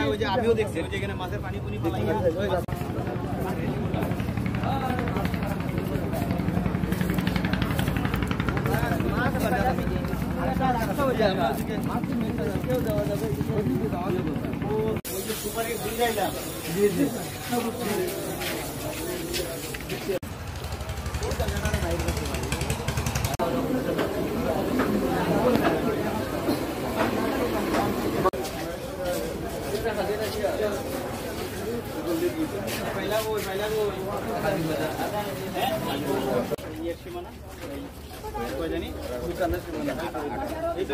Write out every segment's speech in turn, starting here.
ওই যে আমিও দেখছি ওই যে এখানে মাছের পানি পুনি পালাইয়া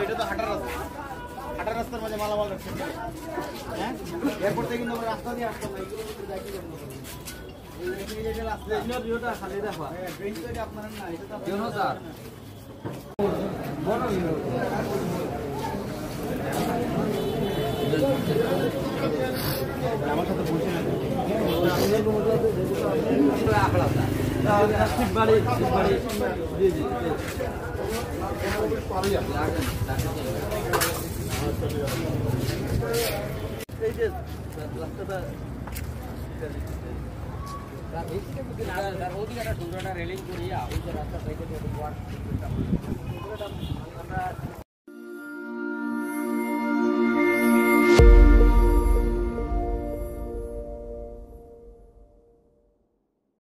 এটা তো হাঁটার রাস্তার মাঝে মালামাল রাখছে হ্যাঁ এরপর থেকে কিন্তু রাস্তা দিয়ে আসতাম না এগুলো খালি দেখা আপনার না এটা আমার সাথে বলছি শিববাড়ি জি জি এই যে রাস্তাটা ওদিকে একটা সুন্দর একটা রেলিং করিয়া ওই যে রাস্তা থেকে